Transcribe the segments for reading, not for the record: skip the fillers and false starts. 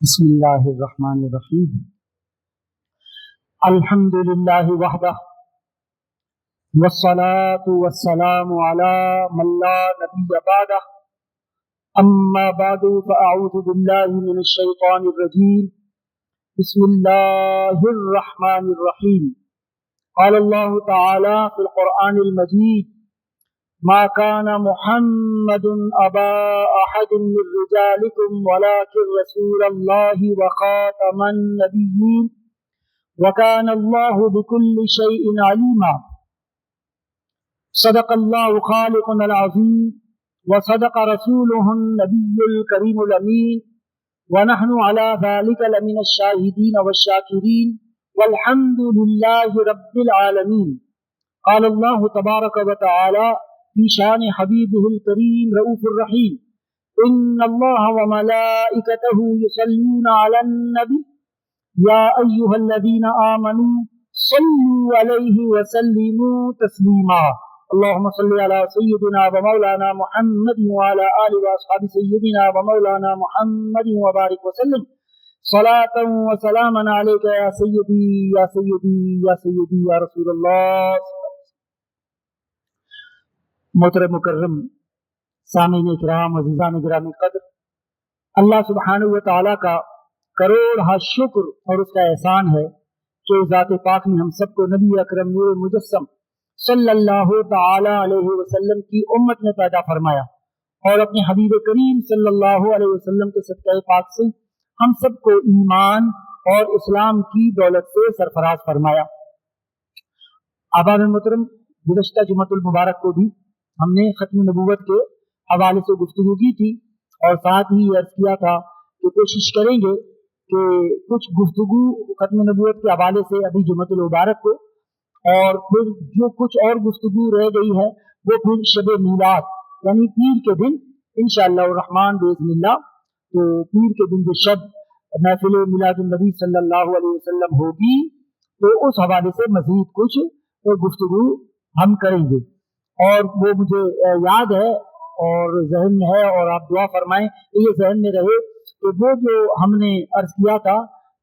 بسم اللہ الرحمن الرحیم الحمد للہ وحدہ والصلاة والسلام على من لا نبی بعدہ اما بعد فاعوذ باللہ من الشیطان الرجیم بسم اللہ الرحمن الرحیم قال اللہ تعالی فی القرآن المجید ما كان محمد أبا أحد من رجالكم ولكن رسول الله وخاتم النبيين وكان الله بكل شيء عليما صدق الله خالقنا العظيم وصدق رسوله النبي الكريم الأمين ونحن على ذلك لمن الشاهدين والشاكرين والحمد لله رب العالمين قال الله تبارك وتعالى في شان حبيبه الكريم رؤوف الرحيم إن الله وملائكته يصلون على النبي يا أيها الذين آمنوا صلوا عليه وسلموا تسليما اللهم صل على سيدنا ومولانا محمد وعلى آله وأصحاب سيدنا ومولانا محمد وبارك وسلم صلاة وسلاما عليك يا سيدي يا سيدي يا سيدي يا رسول الله. محترم مکرم سامعین کرام عزیزان گرامی قدر، اللہ سبحانہ و تعالیٰ کا کروڑ ہا شکر اور اس کا احسان ہے کہ ذات پاک نے ہم سب کو نبی اکرم نور مجسم صلی اللہ تعالی علیہ وسلم کی امت میں پیدا فرمایا اور اپنے حبیب کریم صلی اللہ علیہ وسلم کے صدقہ پاک سے ہم سب کو ایمان اور اسلام کی دولت سے سرفراز فرمایا. آباد محترم، گزشتہ جمعۃ المبارک کو بھی ہم نے ختم نبوت کے حوالے سے گفتگو کی تھی اور ساتھ ہی عرض کیا تھا کہ کوشش کریں گے کہ کچھ گفتگو ختم نبوت کے حوالے سے ابھی جمعۃ المبارک کو، اور پھر جو کچھ اور گفتگو رہ گئی ہے وہ پھر شب میلاد یعنی پیر کے دن انشاءاللہ الرحمن باذن اللہ، تو پیر کے دن جو شب محفل میلاد النبی صلی اللہ علیہ وسلم ہوگی تو اس حوالے سے مزید کچھ گفتگو ہم کریں گے. اور وہ مجھے یاد ہے اور ذہن میں ہے، اور آپ دعا فرمائیں کہ یہ ذہن میں رہے کہ وہ جو ہم نے عرض کیا تھا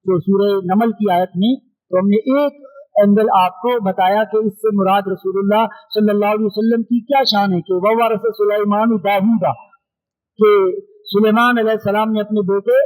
جو سورہ نمل کی آیت میں، تو ہم نے ایک اینگل آپ کو بتایا کہ اس سے مراد رسول اللہ صلی اللہ علیہ وسلم کی کیا شان ہے کہ وَوَرَثَ سُلَيْمَانُ دَاوُودَ، کہ سلیمان علیہ السلام نے اپنے بیٹے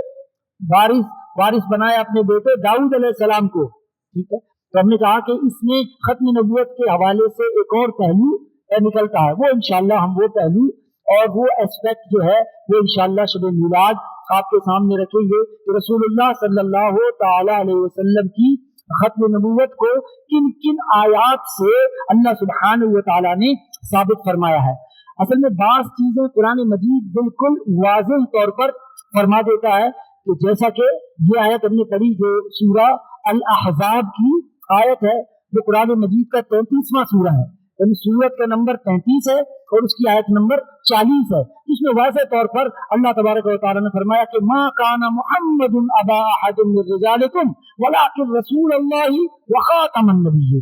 وارث بنایا اپنے بیٹے داؤد علیہ السلام کو. ٹھیک ہے، تو ہم نے کہا کہ اس میں ختم نبوت کے حوالے سے ایک اور پہلو نکلتا ہے، وہ انشاءاللہ ہم وہ پہلو اور وہ اسپیکٹ جو ہے وہ انشاءاللہ شب میلاد آپ کے سامنے رکھیں گے کہ رسول اللہ صلی اللہ تعالی علیہ وسلم کی ختم نبوت کو کن کن آیات سے اللہ سبحانہ و تعالی نے ثابت فرمایا ہے. اصل میں بعض چیزیں قرآن مجید بالکل واضح طور پر فرما دیتا ہے کہ جیسا کہ یہ آیت ہم نے پڑھی جو سورہ الاحزاب کی آیت ہے، جو قرآن مجید کا 33واں سورہ ہے، یعنی سورت کا نمبر 33 ہے اور اس کی آیت نمبر 40 ہے، جس میں واضح طور پر اللہ تبارک و تعالی نے فرمایا کہ ما کان محمد ابا احد من رجالکم ولکن رسول اللہ وخاتم النبیین.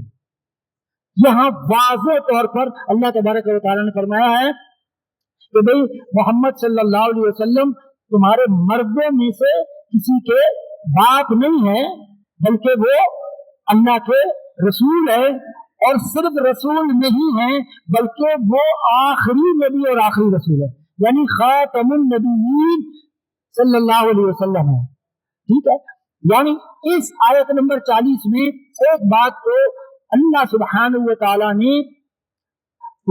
یہاں واضح طور پر اللہ تبارک و تعالی نے فرمایا ہے کہ بھئی محمد صلی اللہ علیہ وسلم تمہارے مردوں میں سے کسی کے باپ نہیں ہے، بلکہ وہ اللہ کے رسول ہے، اور صرف رسول نہیں ہے بلکہ وہ آخری نبی اور آخری رسول ہے، یعنی خاتم النبیین صلی اللہ علیہ وسلم ہے. ٹھیک ہے، یعنی اس آیت نمبر 40 میں ایک بات تو اللہ سبحانہ و تعالی نے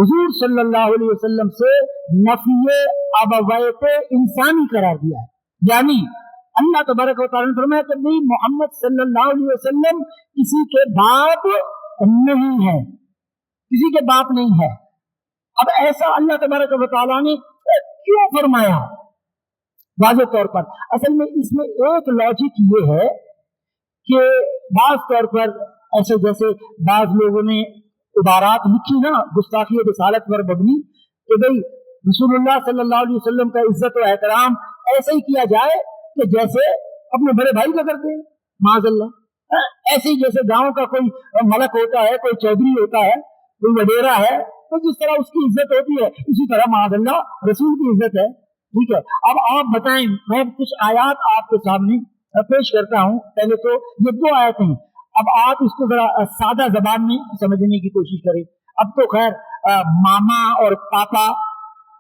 حضور صلی اللہ علیہ وسلم سے نفی ابویت انسانی قرار دیا ہے، یعنی اللہ تبارک و تعالی نے فرمایا کہ نہیں، محمد صلی اللہ علیہ وسلم کسی کے باپ نہیں ہے، کسی کے باپ نہیں ہے. اب ایسا اللہ تبارک و تعالیٰ نے کیوں فرمایا واضح طور پر؟ اصل میں اس میں ایک لاجک یہ ہے کہ بعض طور پر ایسے جیسے بعض لوگوں نے عبارات لکھی نا گستاخی رسالت پر مبنی کہ بھئی رسول اللہ صلی اللہ علیہ وسلم کا عزت و احترام ایسے ہی کیا جائے کہ جیسے اپنے بڑے بھائی کا کرتے ہیں، معاذ اللہ. ایسے ہی جیسے گاؤں کا کوئی ملک ہوتا ہے، کوئی چودھری ہوتا ہے، کوئی وڈیرا ہے، تو جس طرح اس کی عزت ہوتی ہے اسی طرح معاذ اللہ رسول کی عزت ہے. ٹھیک ہے. اب آپ بتائیں, میں کچھ آیات آپ کے سامنے پیش کرتا ہوں. پہلے تو یہ 2 آیتیں ہیں, اب آپ اس کو ذرا سادہ زبان میں سمجھنے کی کوشش کریں. اب تو خیر ماما اور پاپا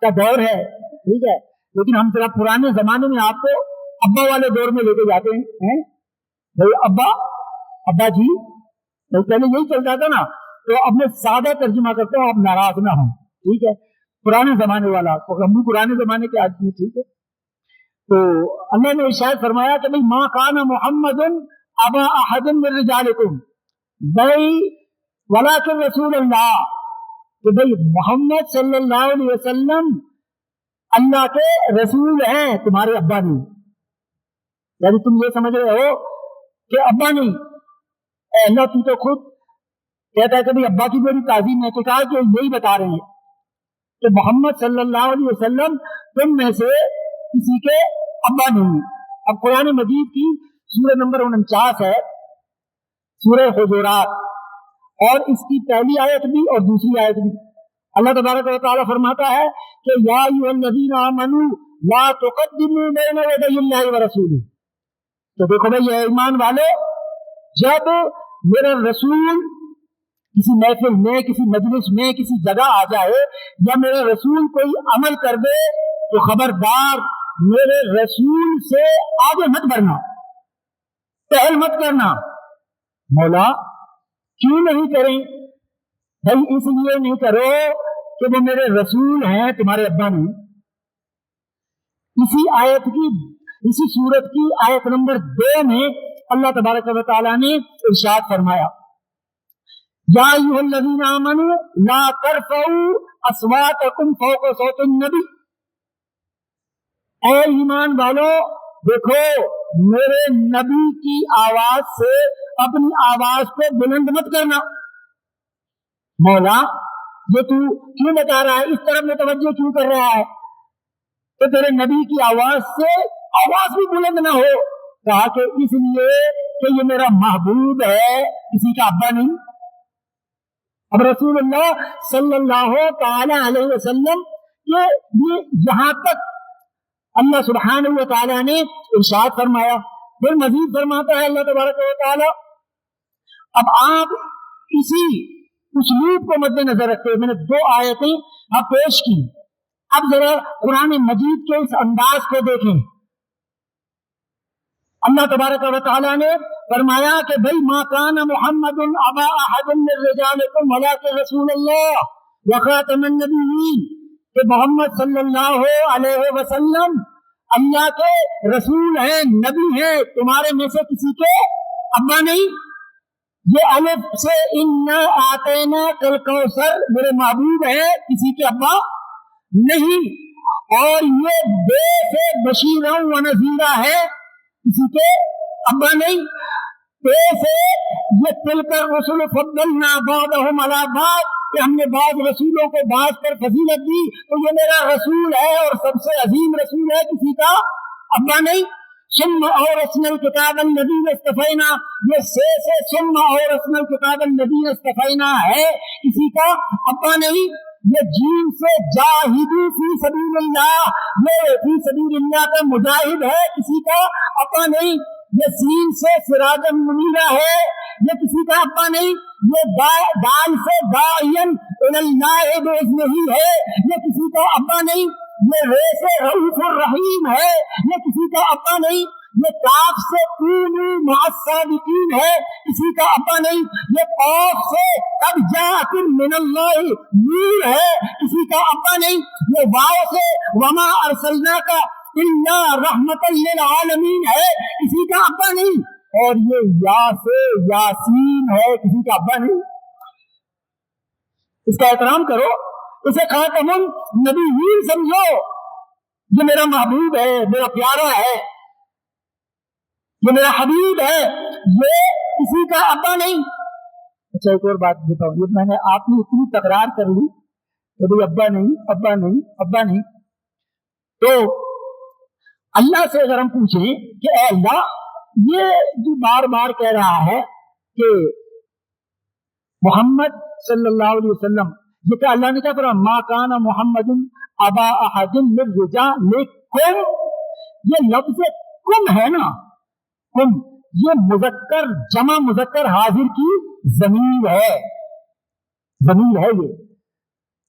کا دور ہے, ٹھیک ہے, لیکن ہم ذرا پرانے زمانے میں آپ کو ابا والے دور میں لے کے جاتے ہیں. بھائی ابا جی, پہلے یہی چلتا تھا نا. تو اب میں سادہ ترجمہ کرتا ہوں, آپ ناراض نہ ہوں, ٹھیک ہے. پرانے زمانے والا, ہم بھی پرانے زمانے کے آدمی, ٹھیک ہے. تو اللہ نے ارشاد فرمایا کہ بھائی ما کان محمد ابا احد من رجالکم, بھائی ولکن رسول اللہ, کہ بھائی محمد صلی اللہ علیہ وسلم اللہ کے رسول ہیں, تمہارے ابا نہیں. یعنی تم یہ سمجھ رہے ہو کہ ابا نہیں. اے اللہ, تو تو خود کہتا ہے کہ بھائی ابا کی بڑی تعظیم ہے. تو کہا کہ یہی بتا رہے ہیں کہ محمد صلی اللہ علیہ وسلم تم میں سے کسی کے ابا نہیں. اب قرآن مجید کی سورہ نمبر 49 ہے, سورہ حجرات, اور اس کی پہلی آیت بھی اور دوسری آیت بھی. اللہ تبارک و تعالیٰ فرماتا ہے کہ یا ایھا الذین آمنوا لا تقدموا بین یدی اللہ ورسولہ. تو دیکھو بھائی یہ ایمان والے, جب میرا رسول کسی محفل میں, کسی مجلس میں, کسی جگہ آ جائے, یا میرا رسول کوئی عمل کر دے, تو خبردار میرے رسول سے آگے مت بڑھنا, پہل مت کرنا. مولا کیوں نہیں کریں؟ بھائی اس لیے نہیں کرو کہ وہ میرے رسول ہیں, تمہارے ابا نہیں. اسی سورت کی آیت نمبر 2 میں اللہ تبارک و تعالیٰ نے ارشاد فرمایا یا ایھا الذین آمنوا لا ترفعوا اصواتکم فوق صوت النبی. اے ایمان والو, دیکھو میرے نبی کی آواز سے اپنی آواز کو بلند مت کرنا. مولا یہ تو کیوں بتا رہا ہے, اس طرف میں توجہ کیوں کر رہا ہے کہ تیرے نبی کی آواز سے آواز بھی بلند نہ ہو؟ کہا کہ اس لیے کہ یہ میرا محبوب ہے, کسی کا ابا نہیں. اب رسول اللہ صلی اللہ تعالی علیہ وسلم یہ یہاں تک اللہ سبحانہ و تعالیٰ نے ارشاد فرمایا. پھر مزید فرماتا ہے اللہ تبارک و تعالیٰ, اب آپ اسی اسلوب کو مد نظر رکھتے ہوئے میں نے 2 آیتیں اب پیش کی. اب ذرا قرآن مجید کے اس انداز کو دیکھیں. اللہ تبارک و تعالیٰ نے فرمایا کہ بھائی ما کان محمد ابا احد من رجالکم ولکن رسول اللہ وخاتم النبیین, کہ محمد صلی اللہ علیہ وسلم اللہ کے رسول ہیں, نبی ہیں, تمہارے میں سے کسی کے ابا نہیں. یہ الف سے انا اعطیناک الکوثر, میرے محبوب ہیں, کسی کے ابا نہیں. اور یہ بے سے بشیرا و نذیرا ہے, کسی کے ابا نہیں. بے سے یہ تلک الرسل فضلنا بعضهم علی بعض, کہ ہم نے بعض رسولوں کو بعض پر فضیلت دی, تو یہ میرا رسول ہے اور سب سے عظیم رسول ہے, کسی کا ابا نہیں. ثم اورثنا الکتاب الذین اصطفینا, یہ سے ثم اورثنا الکتاب الذین اصطفینا ہے, کسی کا ابا نہیں. یہ جیم سے جاہدوا فی سبیل اللہ, یہ فی سبیل اللہ کا مجاہد ہے, کسی کا ابا نہیں. یہ سین سے سراجا منیرا ہے, یہ کسی کا ابا نہیں. یہ دال سے داعین الی اللہ باذنہ ہے, یہ کسی کا ابا نہیں. یہ رے سے رؤوف الرحیم ہے, یہ کسی کا ابا نہیں. یہ کاف سے کونوا مع الصادقین ہے, کسی کا ابا نہیں. یہ قاف سے قد جاءکم من اللہ نور ہے, کسی کا ابا نہیں. یہ واو سے وما ارسلناک الا رحمتا للعالمین ہے, کسی کا ابا نہیں. اور یہ یا سے یاسین ہے, کسی کا ابا نہیں. اس کا احترام کرو, اسے خاتم النبیین سمجھو. یہ میرا محبوب ہے, میرا پیارا ہے, یہ میرا حبیب ہے, یہ کسی کا ابا نہیں. اچھا ایک اور بات بتاؤں, یہ میں نے آپ نے اتنی تکرار کر لی کہ بھائی ابا نہیں, ابا نہیں, ابا نہیں. تو اللہ سے اگر ہم پوچھیں کہ اے اللہ, یہ جو بار بار کہہ رہا ہے کہ محمد صلی اللہ علیہ وسلم, یہ کہ اللہ نے کہا ما کان محمد ابا احد من رجالکم, कुम, ये लफ्ज कुम है ना, कुम, ये मुजक्कर जमा मुजक्कर हाजिर की जमीर है, जमीर है ये।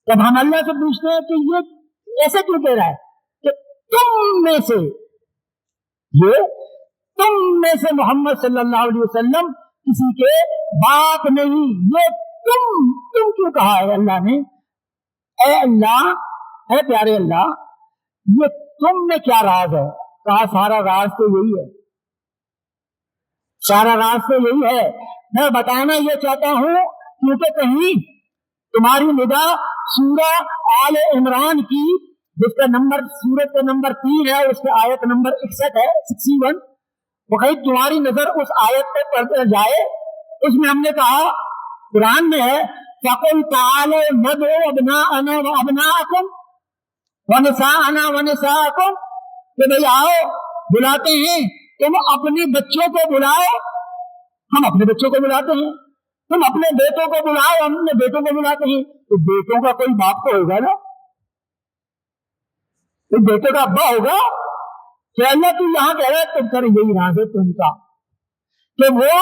तब हम अल्लाह से पूछते हैं कि ये ऐसे क्यों कह रहा है कि तुम में से, ये तुम में से मोहम्मद सल्लल्लाहु अलैहि वसल्लम किसी के बाप नहीं, ये तुम क्यों कहा है अल्लाह ने? ऐ अल्लाह, ऐ प्यारे अल्लाह, ये तुम में क्या राज है? कहा सारा राज तो यही है, सारा राज तो यही है। मैं बताना ये चाहता हूं क्योंकि कहीं तुम्हारी निगाह सूरह आले इमरान की, जिसका नंबर सूरत का नंबर 3 है, उसके आयत नंबर 61 है, 61, वो कहीं तुम्हारी नजर उस आयत पे पड़ जाए। उसमें हमने कहा, कुरान में है, फकुल तालो नदो अबनाअना व अबनाअकुम व निसाअना व निसाअकुम, कि भाई आओ, बुलाते हैं, तुम अपने बच्चों को बुलाओ, हम अपने बच्चों को बुलाते हैं, तुम अपने बेटों को बुलाओ, हम अपने बेटों को बुलाते हैं। तो बेटों का कोई बाप तो होगा ना, तो बेटों का अब्बा होगा। तो अल्लाह तू यहां कह रहा है, तुम कर यही राज है तुमका कि वो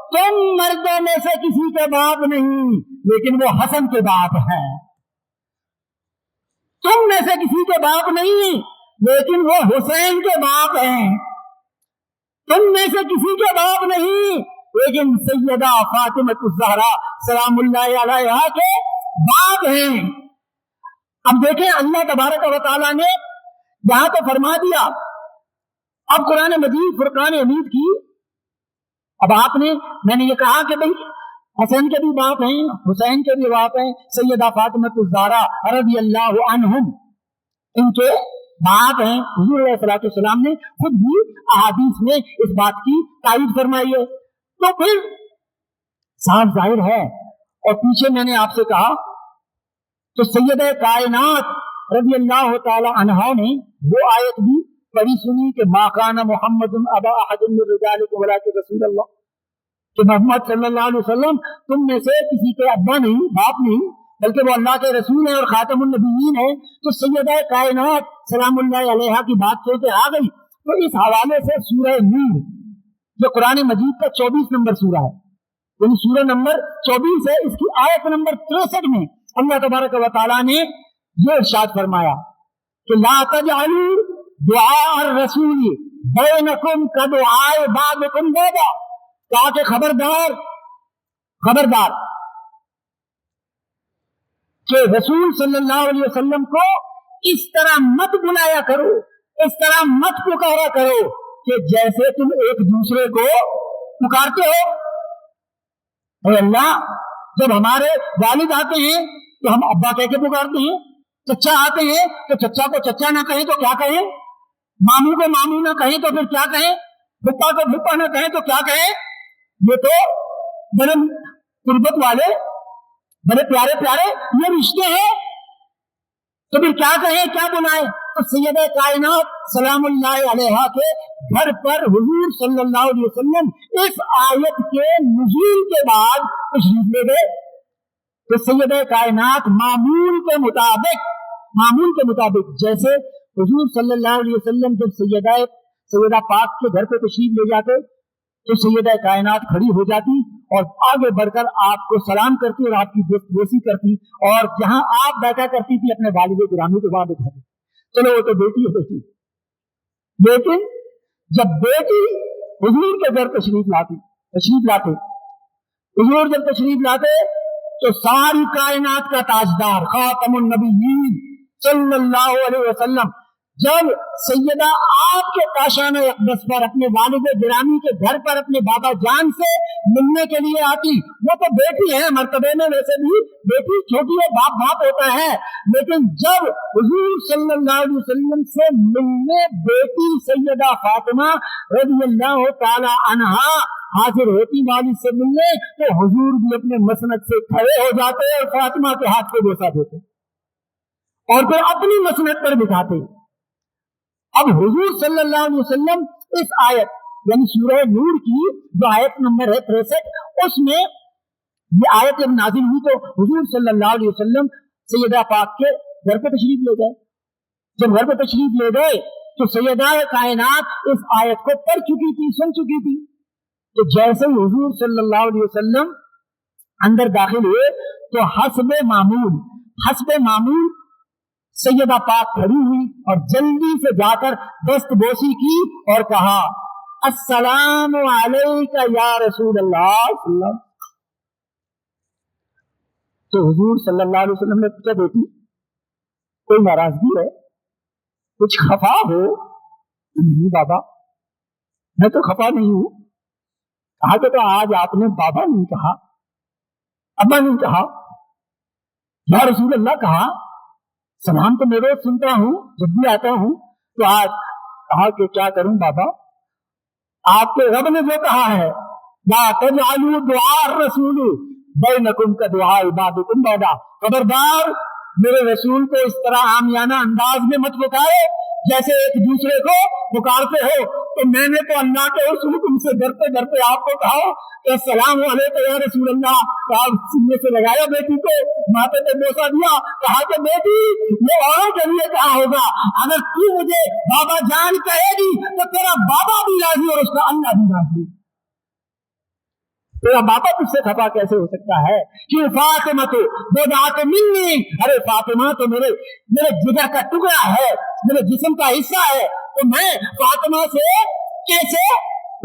तुम मर्दों में से किसी के बाप नहीं, लेकिन वो हसन के बाप है। तुम में से किसी के बाप नहीं, लेकिन वो हुसैन के बाप हैं। तुम में से किसी के बाप नहीं, लेकिन सैयदा फातिमा ज़हरा सलामुल्लाह अलैहा के बाप हैं। अब देखें, अल्लाह तबारक व तआला ने यहां तो फरमा दिया। अब कुरान मजीद फुरकान हमीद की, अब आपने, मैंने ये कहा कि भाई हसन के भी बाप हैं, हुसैन के भी बाप हैं, सैयदा फातिमा ज़हरा रज़ियल्लाहु अन्हुम, इनके बाप हैं। हुज़ूर अलैहि सलाम ने खुद भी अहादीस में इस बात की तारीफ फरमाई है। तो फिर साफ जाहिर है, और पीछे मैंने आपसे कहा, तो सैयदा कायनात रज़ियल्लाहु ताला अन्हा ने वो आयत भी पढ़ी सुनी कि मा काना मुहम्मदुन अबा अहदिन मिन रिजालिकुम वलाकिन रसूलल्लाह, कि मोहम्मद सल्लल्लाहु अलैहि वसल्लम तुम में से किसी के अब्बा नहीं, बाप नहीं, बल्कि वो अल्लाह के रसूल है और खातमुन नबिय्यीन है। तो सैयदा कायनात सलामुल्लाह अलैहा की बात चलते आ गई। तो इस हवाले से सूरह नूर, जो कुरान मजीद का 24 नंबर सूरा है, यानी सूरह नंबर 24 है, इसकी आयत नंबर 63 में अल्लाह तबारक व तआला ने ये इरशाद फरमाया कि ला तजअलू दुआ रसूल बैनकुम कदुआए बादकुम बादा, कहा कि खबरदार, खबरदार कि रसूल सल्लल्लाहु अलैहि वसल्लम को इस तरह मत बुलाया करो, इस तरह मत पुकारा करो कि जैसे तुम एक दूसरे को पुकारते हो। और अल्लाह, जब हमारे वालिद आते हैं तो हम अब्बा कह के पुकारते हैं, चचा आते हैं तो चचा को चचा ना कहें तो क्या कहें, मामू को मामू ना कहें तो फिर क्या कहें, फुप्पा को फुप्पा ना कहें तो क्या कहें। ये तो बड़े कुर्बत वाले, बड़े प्यारे प्यारे ये रिश्ते हैं, तो फिर क्या कहें, क्या बुलाएं। तो सैयदा कायनात सलामुल्लाह अलैहा के घर पर हुजूर सल्लल्लाहु अलैहि वसल्लम इस आयत के नुज़ूल के बाद तशरीफ ले गए। तो सैयदा कायनात मामूल के मुताबिक जैसे हुजूर सल्लल्लाहु अलैहि वसल्लम जब सैयदा पाक के घर पे तशरीफ ले जाते तो सैयदा कायनात खड़ी हो जाती और आगे बढ़कर आपको सलाम करती और आपकी दोस्ती करती, और जहां आप बैठा करती थी अपने वालिद गिरामी को वहां बैठाती। चलो वो तो बेटी है बेटी, लेकिन जब बेटी हुजूर के घर तशरीफ लाते हुजूर जब तशरीफ लाते तो सारी कायनात का ताजदार खातमुन नबिय्यीन सल्लल्लाहु अलैहि वसल्लम जब सैयदा आपके काशाने अक़दस पर अपने वालिद गिरामी के घर पर अपने बाबा जान से मिलने के लिए आती, वो तो बेटी है मर्तबे में, वैसे भी बेटी छोटी है, बाप बाप होता है, लेकिन जब हुजूर सल्लल्लाहु अलैहि वसल्लम से मिलने बेटी सैयदा फातिमा रज़ियल्लाहु ताला अन्हा हाजिर होती वालिद से मिलने, तो हुजूर भी अपने मसनद से खड़े हो जाते और फातिमा के हाथ को बोसा देते और फिर अपनी मसनद पर बिठाते। अब हुजूर सल्लल्लाहु अलैहि वसल्लम इस आयत यानी सूरह नूर की जो आयत नंबर है 63, उसमें ये आयत जब नाजिल हुई तो हुजूर सल्लल्लाहु अलैहि वसल्लम सैयदा पाक के घर पे तशरीफ ले गए। जब घर पे तशरीफ ले गए तो सैयदा कायनात इस आयत को पढ़ चुकी थी, सुन चुकी थी। तो जैसे ही हुजूर सल्लल्लाहु अलैहि वसल्लम अंदर दाखिल हुए तो हस्बे मामूल सैयदा पाक खड़ी हुई और जल्दी से जाकर दस्तबोसी की और कहा, अस्सलामु अलैका या रसूल अल्लाह। तो हुजूर सल्लल्लाहु अलैहि वसल्लम ने पूछा, बेटी कोई नाराजगी है, कुछ खफा हो? नहीं बाबा, मैं तो खफा नहीं हूं। कहा तो आज आपने बाबा नहीं कहा, अब्बा नहीं कहा, या रसूल अल्लाह कहा। सलाम तो मैं रोज सुनता हूं, जब भी आता हूं। तो आज कहा कि क्या करूं बाबा, आपके रब ने जो कहा है, ला तजअलू दुआ रसूल बैनकुम का दुआ इबादकुम बैदा, खबरदार मेरे रसूल को इस तरह आमियाना अंदाज में मत पुकारो जैसे एक दूसरे को पुकारते हो। तो मैंने तो अल्लाह के रसूल तुमसे डरते डरते आपको कहा कि अस्सलाम वालेकुम या रसूल अल्लाह। तो आप सीने से लगाया बेटी को, माथे पे बोसा दिया, कहा कि बेटी ये औरों के लिए कहा होगा, अगर तू मुझे बाबा जान कहेगी तो तेरा बाबा भी राजी और उसका अल्लाह भी राजी। तेरा बाबा तुझसे खफा कैसे हो सकता है? क्यों फातिमा तो बेदात मिन्नी, अरे फातिमा तो मेरे जिगर का टुकड़ा है, मेरे जिस्म का हिस्सा है। तो मैं फातिमा से कैसे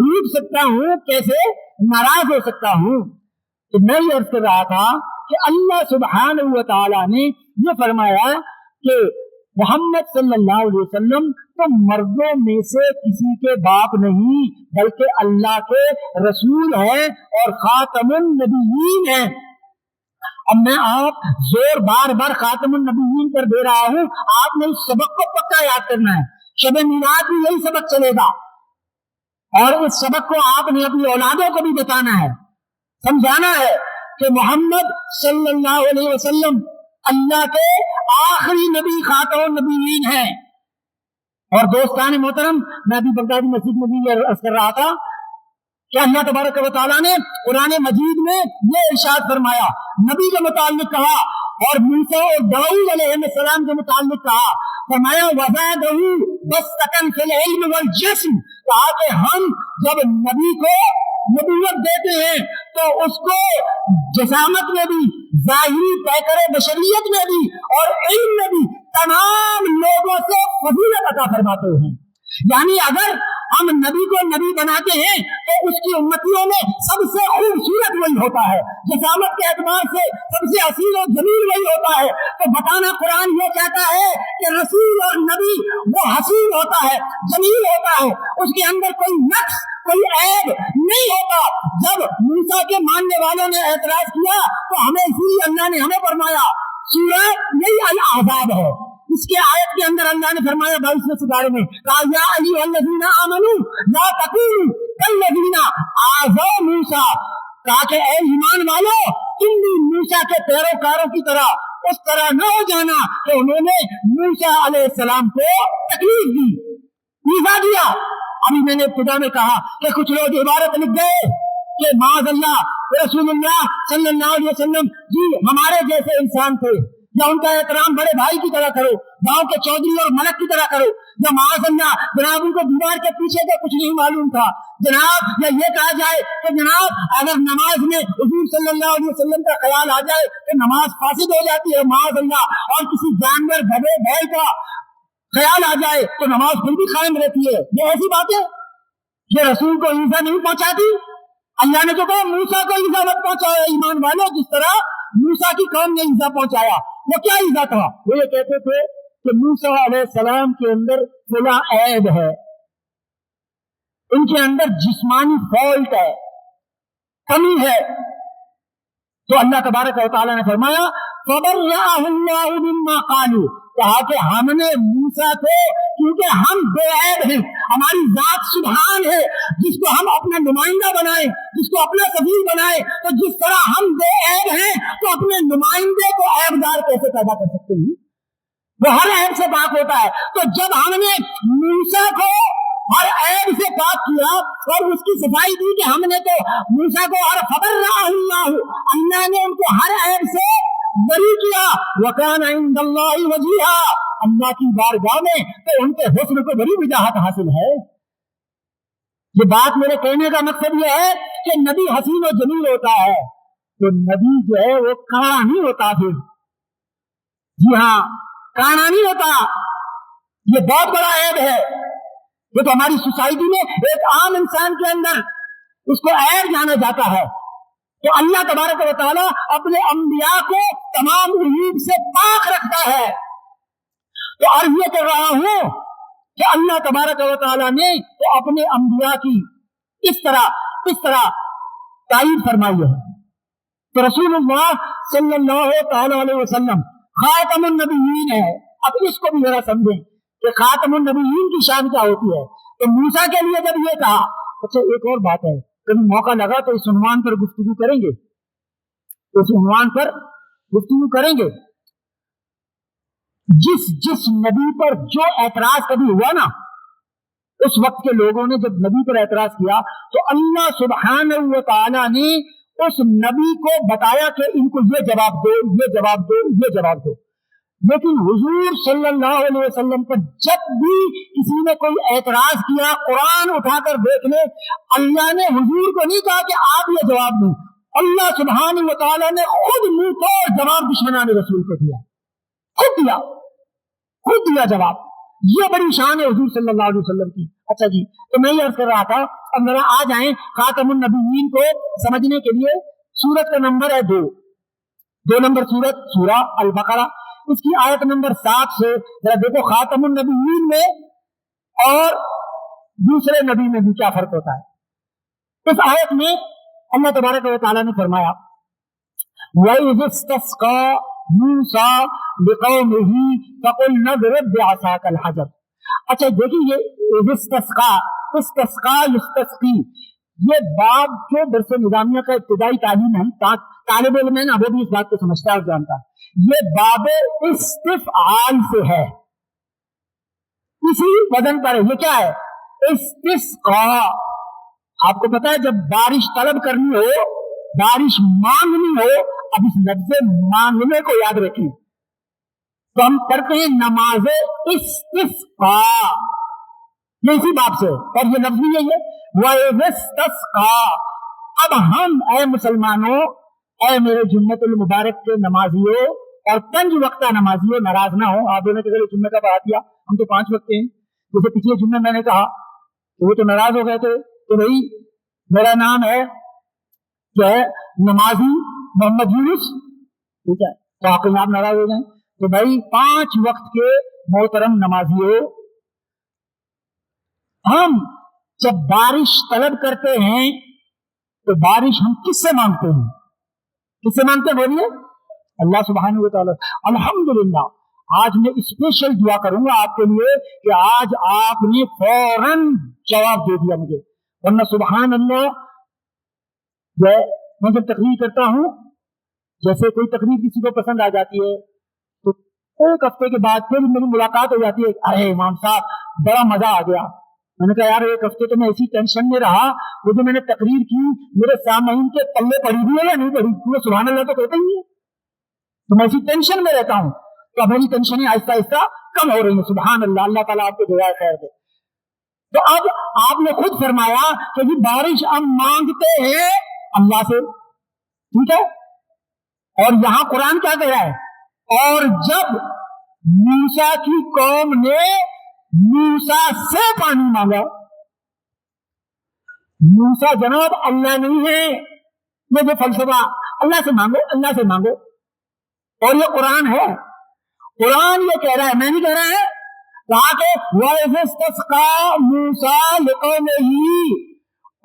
रूठ सकता हूँ, कैसे नाराज हो सकता हूँ? तो मैं ये अर्ज कर रहा था कि अल्लाह सुब्हानहू व तआला ने ये फरमाया कि मोहम्मद सल्लल्लाहु अलैहि वसल्लम तो मर्दों में से किसी के बाप नहीं, बल्कि अल्लाह के रसूल हैं और खातमुन नबिय्यीन हैं। अब मैं आप जोर बार बार खातमुन नबिय्यीन कर दे रहा हूं, आपने इस सबक को पक्का याद करना है। शब मिलाद में यही सबक चलेगा और इस सबक को आपने अपनी औलादों को भी बताना है, समझाना है कि मोहम्मद सल्लल्लाहु अलैहि वसल्लम अल्लाह के आखिरी नबी खातमुन नबिय्यीन हैं। और दोस्तान मोहतरम, मैं अभी बगदादी मस्जिद में भी अर्ज कर रहा था कि अल्लाह तबारक व तआला ने कुरान मजीद में ये इरशाद फरमाया, नबी के मुताल्लिक कहा और मूसा और दाऊद अलैहिस्सलाम के मुताल्लिक कहा, फरमाया वज़ादहू बस्तकन फिल इल्म वल जिस्म, कहा कि हम जब नबी को नबूवत देते हैं तो उसको जसामत में भी, ज़ाहिरी पैकरे बशरियत में भी और इल्म में भी तमाम लोगों से फजीलत अता फरमाते हैं। यानी अगर हम नबी को नबी बनाते हैं तो उसकी उम्मतियों में सबसे खूबसूरत वही होता है, जसामत के एतबार से सबसे असील और जमील वही होता है। तो बताना कुरान ये कहता है कि रसूल और नबी वो हसीन होता है, जमील होता है, उसके अंदर कोई नक्स, कोई ऐब नहीं होता। जब मूसा के मानने वालों ने एतराज किया तो हमें इसीलिए अल्लाह ने हमें फरमाया, सूरह यही अल अहज़ाब है, इसके आयत के अंदर अल्लाह ने फरमाया 22वें सिपारे में, कहा या अय्युहल्लज़ीना आमनू ला तकूनू कल्लज़ीना आज़ौ मूसा, कहा कि ऐ ईमान वालो तुम भी मूसा के पैरोकारों की तरह उस तरह न हो जाना कि उन्होंने मूसा अलैहिस्सलाम को तकलीफ दी, ईज़ा दिया। अभी मैंने इब्तिदा में कहा कि कुछ लोग इबारत लिख गए कि माज़अल्लाह रसूलुल्लाह सल्लल्लाहु अलैहि वसल्लम जी हमारे जैसे इंसान थे, या उनका एहतराम बड़े भाई की तरह करो, गांव के चौधरी और मलक की तरह करो, या माज़अल्लाह जनाब उनको दीवार के पीछे का कुछ नहीं मालूम था जनाब, या ये कहा जाए कि जनाब अगर नमाज में हुजूर सल्लल्लाहु अलैहि वसल्लम का ख्याल आ जाए तो नमाज फासिद हो जाती है माज़अल्लाह, और किसी जानवर गधे बैल का ख्याल आ जाए तो नमाज फिर भी कायम रहती है। ये ऐसी बातें ये रसूल को ईज़ा नहीं पहुंचाती। अल्लाह ने जो कहा मूसा को ईज़ा मत पहुंचाया ईमान वालों, जिस तरह मूसा की कौम ने ईज़ा पहुंचाया। वो क्या ईज़ा था? वो ये कहते थे कि मूसा अलैहिस्सलाम के अंदर फला ऐब है, इनके अंदर जिस्मानी फॉल्ट है, कमी है। तो अल्लाह तबारक व तआला ने फरमाया फबर्रअहुल्लाहु मिम्मा क़ालू, कहा कि हमने मूसा को, क्योंकि हम बेऐब हैं, हमारी जात सुभान है, जिसको हम अपना नुमाइंदा बनाए, जिसको अपना सफीर बनाए, तो जिस तरह हम बेऐब हैं तो अपने नुमाइंदे को ऐबदार कैसे पैदा कर सकते हैं? वो हर ऐब से पाक होता है। तो जब हमने मूसा को हर ऐब से पाक किया और उसकी सफाई दी कि हमने तो मूसा को हर फबर्रअहुल्लाहु, अल्लाह ने उनको हर ऐब से बरी किया, वकान इंदल्लाहि वजीहा, अल्लाह की बारगाह में, तो उनके हुस्न को बड़ी वजाहत हासिल है। ये बात मेरे कहने का मकसद ये है कि नबी हसीन और जमील होता है, तो नबी जो है वो काड़ा नहीं होता। फिर जी हाँ, काड़ा नहीं होता। ये बहुत बड़ा ऐब है। ये तो हमारी सोसाइटी में एक आम इंसान के अंदर उसको ऐब जाना जाता है। तो अल्लाह तबारक व तआला अपने अंबिया को तमाम उयूब से पाक रखता है। तो अर्ज ये कर रहा हूं कि अल्लाह तबारक व तआला ने तो अपने अंबिया की इस तरह तारीफ फरमाई है। तो रसूलुल्लाह सल्लल्लाहु अलैहि वसल्लम खातमुन नबिय्यीन है। अब इसको भी जरा समझें कि खातमुन नबिय्यीन की शान क्या होती है। तो मूसा के लिए जब ये कहा, अच्छा एक और बात है, कभी मौका लगा तो इस उन्वान पर गुफ्तगू करेंगे, जिस नबी पर जो ऐतराज कभी हुआ ना, उस वक्त के लोगों ने जब नबी पर ऐतराज किया तो अल्लाह सुब्हानहू व तआला ने उस नबी को बताया कि इनको ये जवाब दो। लेकिन हुजूर सल्लल्लाहु अलैहि वसल्लम पर जब भी किसी ने कोई ऐतराज किया, कुरान उठाकर देख ले, अल्लाह ने हुजूर को नहीं कहा कि आप ये जवाब दो। अल्लाह सुब्हानहू व तआला ने खुद मुंह तोड़ जवाब दुश्मनाने रसूल को दिया, खुद दिया जवाब। ये बड़ी शान है हुजूर सल्लल्लाहु अलैहि वसल्लम की। अच्छा जी, तो मैं ये अर्ज कर रहा था, अब जरा आ जाएं खातमुन नबिय्यीन को समझने के लिए। सूरत का नंबर है 2 नंबर सूरत, सूरा अल बकरा, इसकी आयत नंबर 7 से जरा देखो खातमुन नबिय्यीन में और दूसरे नबी में भी क्या फर्क होता है। इस आयत में अल्लाह तबारक व तआला ने फरमाया, वइज़ इस्तस्क़ा मूसा लिक़ौमिही फ़क़ुलना इज़रिब बिअसाकल हजर। अच्छा देखिए, ये इस्तस्क़ी, ये बाब जो दरस निज़ामिया का इब्तिदाई तालीम है, तालिब इल्म है ना, वो भी इस बात को समझता है और जानता है। ये बाबे इस्तिफ़आल से है, इसी वजन पर है। ये क्या है? इस्तिस्क़ा। आपको पता है जब बारिश तलब करनी हो, बारिश मांगनी हो, अब इस लफ्ज़ मांगने को याद रखिए, तो हम पढ़ते हैं नमाज़े इस्तिस्क़ा, ये इसी बात से, और ये लफ्ज़ भी यही है, वइज़िस्तस्क़ा। अब हम ऐ मुसलमानों, ऐ मेरे जुम्मतुल मुबारक के नमाजियों और 5 वक्ता नमाजियों, नाराज ना हो। आप दोनों के लिए जुम्मे का पढ़ा दिया, हम तो 5 वक्त हैं। जैसे पिछले जुम्मे मैंने कहा तो वो तो नाराज हो गए थे, तो भाई मेरा नाम है क्या है, नमाजी मोहम्मद यूनुस, ठीक है, तो आप नाराज हो जाए। तो भाई 5 वक्त के मोहतरम नमाजियों, हम जब बारिश तलब करते हैं तो बारिश हम किससे मांगते हैं? बोलिए, अल्लाह सुब्हानहू व तआला। अल्हम्दुलिल्लाह, आज मैं स्पेशल दुआ करूंगा आपके लिए कि आज आपने फौरन जवाब दे दिया मुझे, वरना सुभान अल्लाह, मैं जब तकरीर करता हूं, जैसे कोई तकरीर किसी को पसंद आ जाती है तो 1 हफ्ते के बाद फिर मेरी मुलाकात हो जाती है, अरे इमाम साहब बड़ा मजा आ गया। मैंने कहा यार 1 हफ्ते तो मैं ऐसी टेंशन में रहा, वो जो मैंने तकरीर की मेरे सामईन के पल्ले पड़ी हुई है या नहीं पड़ी, तुम्हें सुभान अल्लाह तो कहते ही है, तो मैं ऐसी टेंशन में रहता हूं। तो मेरी टेंशनें आहिस्ता आहिस्ता कम हो रही है, सुभान अल्लाह, अल्लाह ताला आपको दुआ खैर दे। तो अब आपने खुद फरमाया कि जी बारिश हम मांगते हैं अल्लाह से, ठीक है, और यहां कुरान क्या कह रहा है, और जब मूसा की कौम ने मूसा से पानी मांगा, मूसा जनाब अल्लाह नहीं है, ये जो फलसफा अल्लाह से मांगो, और ये कुरान है, कुरान ये कह रहा है, मैं नहीं कह रहा है, कहा कि वइज़िस्तस्क़ा मूसा लिक़ौमिही,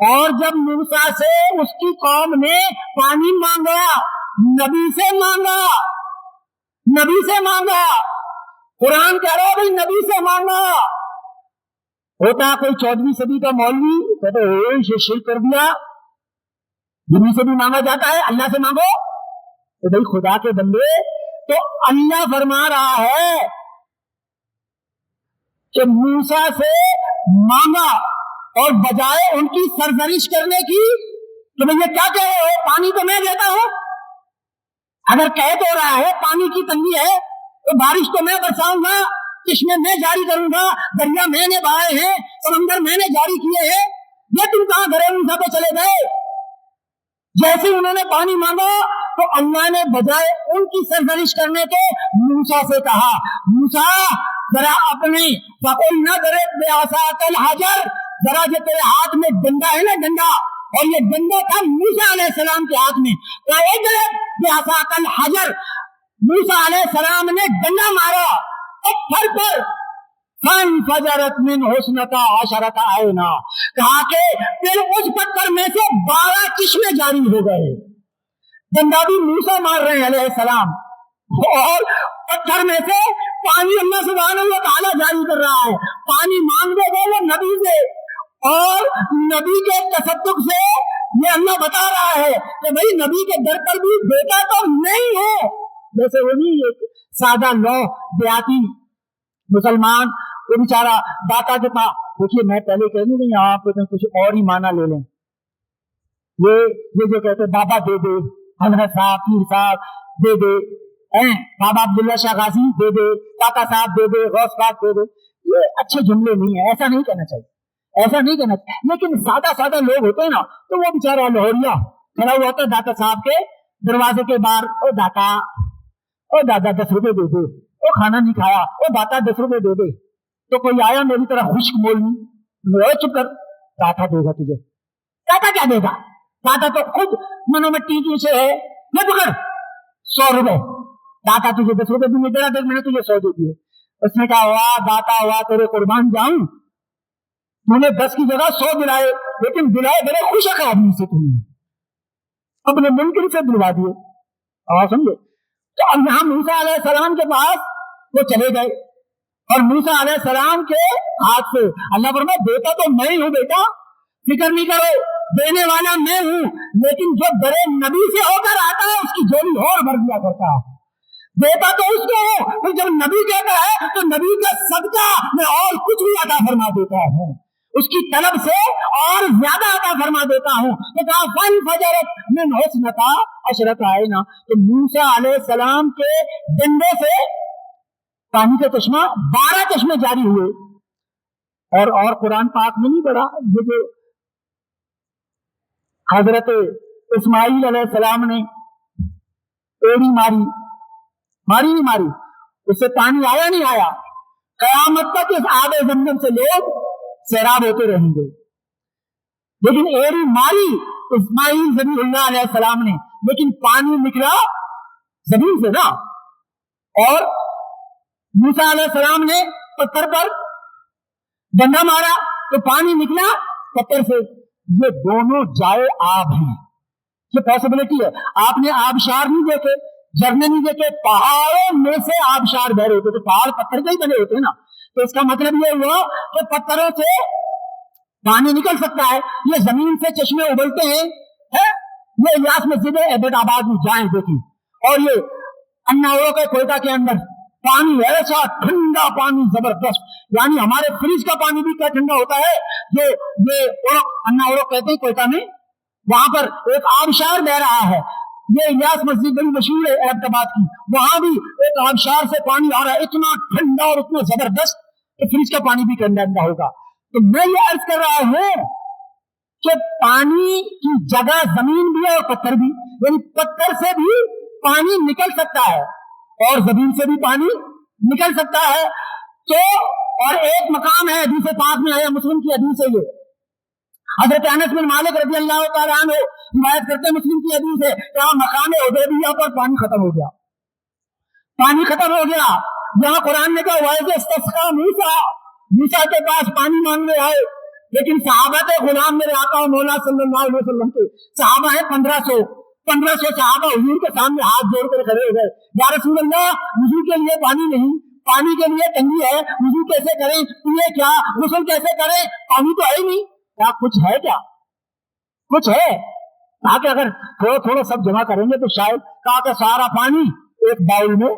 और जब मूसा से उसकी कौम ने पानी मांगा, नबी से मांगा, कुरान कह रहा है भाई नबी से मांगा। होता कोई 14वीं सदी का मौलवी कहते हैं शिर्क कर दिया, नबी से भी मांगा जाता है, अल्लाह से मांगो। तो भाई खुदा के बंदे, तो अल्लाह फरमा रहा है कि मूसा से मांगा, और बजाय उनकी सरजरिश करने की कि भैया क्या कह रहे हो, पानी तो मैं देता हूं, अगर कह तो रहा है पानी की तंगी है तो बारिश तो मैं बरसाऊंगा, चश्मे मैं जारी करूंगा, दरिया मैंने बहाए हैं, समंदर मैंने जारी किए हैं, ये तुम कहां घरे मूसा पे चले गए? जैसे उन्होंने पानी मांगा तो अल्लाह ने बजाय उनकी सरजरिश करने के मूसा से कहा, मूसा जरा अपने फकुल न करे बेआसातल हजर, जरा जो तेरे हाथ में डंडा है ना, डंडा, और ये डंडा था मूसा अलैहिस्सलाम के हाथ में, बेआसातल हजर, मूसा अलैहिस्सलाम ने डंडा मारा पत्थर पर, फजरत मिन हुस्नता अशरता आयना, कहा कि फिर उस पत्थर में से 12 चश्मे जारी हो गए। डंडा भी मूसा मार रहे हैं अलैहिस्सलाम, और पत्थर में से पानी अल्लाह सुब्हानहू व तआला जारी कर रहा है। पानी मांगने गए वो नबी से, और नबी के तसद्दुक से ये अल्लाह बता रहा है कि भाई नबी के दर पर भी बेटा तो नहीं है। जैसे वो नहीं एक सादा लौ देहाती मुसलमान, वो बेचारा दाता के पास, देखिए मैं पहले कह दूं कि आप कुछ और ही माना ले लें, ये जो कहते बाबा दे दे, हजरत साहब, पीर साहब दे दे, बाबा अब्दुल्ला शाह गाजी दे दे, दाता साहब दे दे, गौस पाक दे दे, ये अच्छे जुमले नहीं है, ऐसा नहीं कहना चाहिए, ऐसा नहीं कहना चाहिए। लेकिन सादा सादा लोग होते हैं ना, तो वो बेचारा लाहौरिया खड़ा हुआ होता है दाता साहब के दरवाजे के बाहर, ओ दाता, ओ दादा 10 रुपए दे दे, ओ खाना नहीं खाया, ओ दाता 10 रुपए दे दे। तो कोई आया मेरी तरह खुश्क बोलनी, चुप कर, दाता देगा तुझे, दाता क्या देगा, दाता तो खुद मनो में टीकी से है, ये पकड़ 100 रुपए, दाता तुझे 10 रुपए दूंगे, तेरा 10 मैंने तुझे 100 दे दिए। उसने कहा वाह दाता वाह, तेरे कुर्बान जाऊं, तूने 10 की जगह 100 दिलाए, लेकिन दिलाए बड़े खुश आदमी से, तुमने अपने मुमकिन से दिलवा दिए। और समझे, तो अब यहाँ मूसा अलैहिस्सलाम के पास वो चले गए, और मूसा अलैहिस्सलाम के हाथ से अल्लाह फरमाए बेटा तो मैं ही हूं, बेटा फिक्र नहीं करो, देने वाला मैं हूं, लेकिन जो बड़े नबी से होकर आता है उसकी झोली और भर दिया करता है। बेटा तो उसको हो, तो जब नबी कहता है तो नबी का सदका मैं और कुछ भी अता फरमा देता हूं, उसकी तलब से और ज्यादा अता फरमा देता हूं। तो कहा फन फजरत मिन हुस्नता अशरता आयना, तो मूसा अलैहिस्सलाम के डंडे से पानी का चश्मा 12 चश्मे जारी हुए। और कुरान पाक में नहीं पढ़ा, ये जो हजरत इस्माइल अलैहिस्सलाम ने एड़ी मारी नहीं मारी, उससे पानी आया नहीं आया, कयामत तक इस आबे जमजम से लोग सैराब होते रहेंगे। लेकिन एड़ी मारी इस्माइल ज़बीहुल्लाह अलैहिस्सलाम ने, लेकिन पानी निकला जमीन से ना, और मूसा अलैहिस्सलाम ने पत्थर पर डंडा मारा तो पानी निकला पत्थर से। ये दोनों जाए आब हैं, ये पॉसिबिलिटी है। आपने आबशार नहीं देखे, झरने नहीं देखे, पहाड़ों में से आबशार बह रहे होते, तो पहाड़ पत्थर के ही बने होते हैं ना, तो इसका मतलब ये हुआ कि पत्थरों से पानी निकल सकता है। ये जमीन से चश्मे उबलते हैं, है? ये इलियास मस्जिद एबटाबाद में जाएं देखिए, और ये अन्नावरों के कोयटा के अंदर पानी ऐसा ठंडा पानी जबरदस्त, यानी हमारे फ्रिज का पानी भी क्या ठंडा होता है, जो ये अन्नावरों कहते हैं कोयटा में, वहां पर एक आबशार बह रहा है। ये इलियास मस्जिद बड़ी मशहूर है एबटाबाद की, वहां भी एक आबशार से पानी आ रहा है, इतना ठंडा और इतना जबरदस्त कि फ्रिज का पानी भी ठंडा होगा। तो मैं ये अर्ज कर रहा हूं कि पानी की जगह जमीन भी है और पत्थर भी, यानी पत्थर से भी पानी निकल सकता है और जमीन से भी पानी निकल सकता है। तो और एक मकाम है हदीस पाक में आया, मुस्लिम की हदीस है, ये हजरत अनस बिन मालिक रज़ी अल्लाह तआला अन्हु रिवायत करते हैं, मुस्लिम की हदीस है, कि मकाम हुदैबिया पर पानी खत्म हो गया, पानी खत्म हो गया। यहाँ कुरान ने कहा वाइज़स्तस्क़ा मूसा के पास पानी मांगने आए, लेकिन सहाबा थे गुलाम मेरे आका और मौला सल्लल्लाहु अलैहि वसल्लम के, सहाबा है 1500 सहाबा हुजूर के सामने हाथ जोड़कर खड़े हो गए, या रसूल अल्लाह वुजू के लिए पानी नहीं, पानी के लिए तंगी है, वुजू कैसे करें, पिए क्या, गुस्ल कैसे करें, पानी तो है ही नहीं, क्या कुछ है, क्या कुछ है? कहा कि अगर थोड़ा थोड़ा सब जमा करेंगे तो शायद, कहा कि सारा पानी एक बाउल में,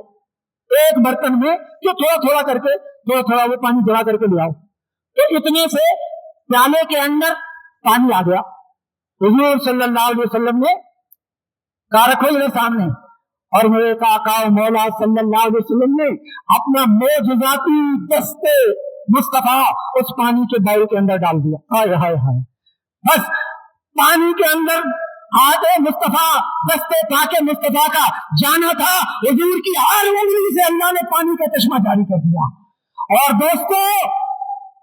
एक बर्तन में, जो थोड़ा थोड़ा करके थोड़ा थोड़ा वो पानी जमा करके ले आओ। तो इतने से प्याले के अंदर पानी आ गया। हुजूर सल्लल्लाहु अलैहि वसल्लम ने कहा रखो इधर सामने, اور میرے آقا مولا صلی اللہ علیہ وسلم نے اپنا معجزاتی دستے مصطفیٰ اس پانی کے باؤل کے اندر ڈال دیا. ہائے ہائے ہائے, بس پانی کے اندر ہاتھ مصطفیٰ دستے پاک مصطفیٰ کا جانا تھا. حضور کی ہر انگلی سے اللہ نے پانی کا چشمہ جاری کر دیا. اور دوستو,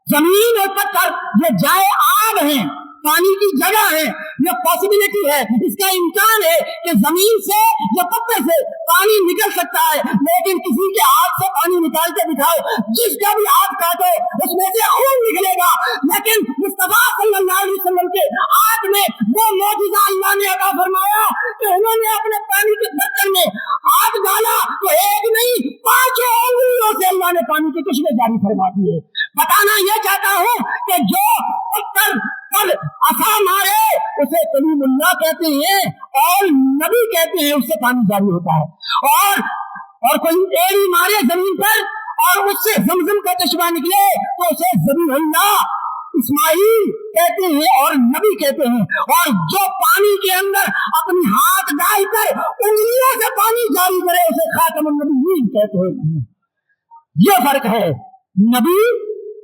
زمین اور پتھر یہ جائے آب ہیں, پانی کی جگہ ہے, یہ پاسبلٹی ہے, اس کا امکان ہے کہ زمین سے یا پتھر سے پانی نکل سکتا ہے, لیکن کسی کے ہاتھ سے پانی نکال کے دکھاؤ, جس کا بھی ہاتھ کاٹو اس میں سے خون نکلے گا. لیکن مصطفیٰ صلی اللہ علیہ وسلم کے ہاتھ میں وہ معجزہ اللہ نے عطا فرمایا کہ انہوں نے اپنے پانی کے برتن میں ہاتھ ڈالا تو ایک نہیں 5 انگلیوں سے اللہ نے پانی کے چشمے جاری فرما دیے. بتانا یہ چاہتا ہوں کہ جو پتھر پر عصا مارے اسے کلیم اللہ کہتے ہیں اور نبی کہتے ہیں, اس سے پانی جاری ہوتا ہے. اور کوئی ایڑی مارے زمین پر اور اس سے زمزم کا چشمہ نکلے تو اسے ذبیح اللہ اسماعیل کہتے ہیں اور نبی کہتے ہیں. اور جو پانی کے اندر اپنی ہاتھ ڈال کر انگلیوں سے پانی جاری کرے اسے خاتم النبیین کہتے ہیں. یہ فرق ہے نبی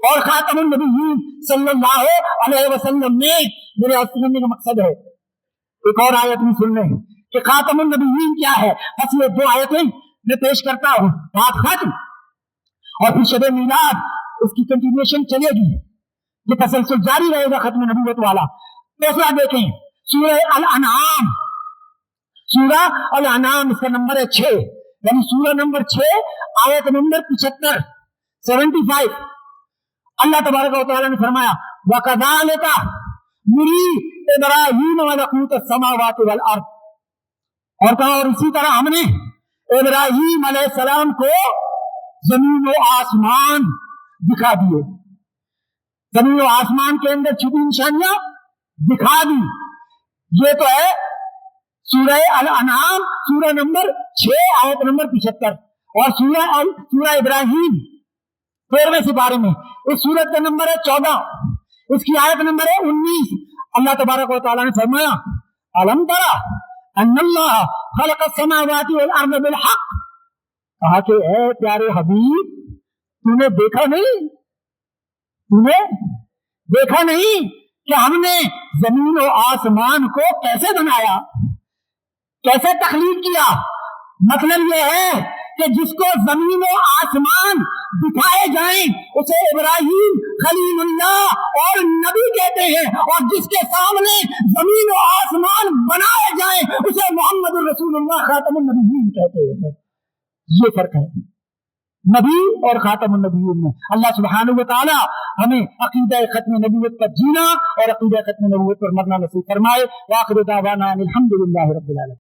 اور خاتم النبیین صلی اللہ علیہ وسلم میں. میرے سننے کا مقصد ہے ایک اور آیت میں سن رہے ہیں کہ خاتم النبیین کیا ہے. بس یہ 2 آیتیں میں پیش کرتا ہوں, بات ختم, اور پھر شب میلاد اس کی کنٹینیوشن چلے گی, یہ تسلسل جاری رہے گا ختم نبوت والا. دوسرا دیکھیں سورہ الانعام, سورہ الانعام اس کا نمبر ہے 6, یعنی سورہ نمبر 6 آیت نمبر 75 75. اللہ تبارک و تعالیٰ نے فرمایا وَكَذَلِكَ نُرِي إِبْرَاهِيمَ مَلَكُوتَ السَّمَاوَاتِ وَالْأَرْضِ, اور کہا اور اسی طرح ہم نے ابراہیم علیہ السلام کو زمین و آسمان دکھا دیے, زمین و آسمان کے اندر چھپی نشانیاں دکھا دی. یہ تو ہے سورہ الانعام سورہ نمبر 6 آیت نمبر 75, اور سورہ ابراہیم 13ویں سپارے میں اس سورت کا نمبر ہے 14, اس کی آیت نمبر ہے 19. اللہ تبارک و تعالیٰ نے فرمایا الم ترى ان اللہ خلق السماوات والارض بالحق, کہا کہ اے پیارے حبیب تو نے دیکھا نہیں کہ ہم نے زمین و آسمان کو کیسے بنایا, کیسے تخلیق کیا. مطلب یہ ہے کہ جس کو زمین و آسمان دکھائے جائیں اسے ابراہیم خلیل اللہ اور نبی کہتے ہیں, اور جس کے سامنے زمین و آسمان بنائے جائیں اسے محمد الرسول اللہ خاتم النبیین کہتے ہیں. یہ فرق ہے نبی اور خاتم النبیین میں. اللہ سبحانہ و تعالی ہمیں عقیدہ ختم نبوت پر جینا اور عقیدہ ختم نبوت پر مرنا نصیب فرمائے. وآخر دعوانا الحمد للہ رب العالمین.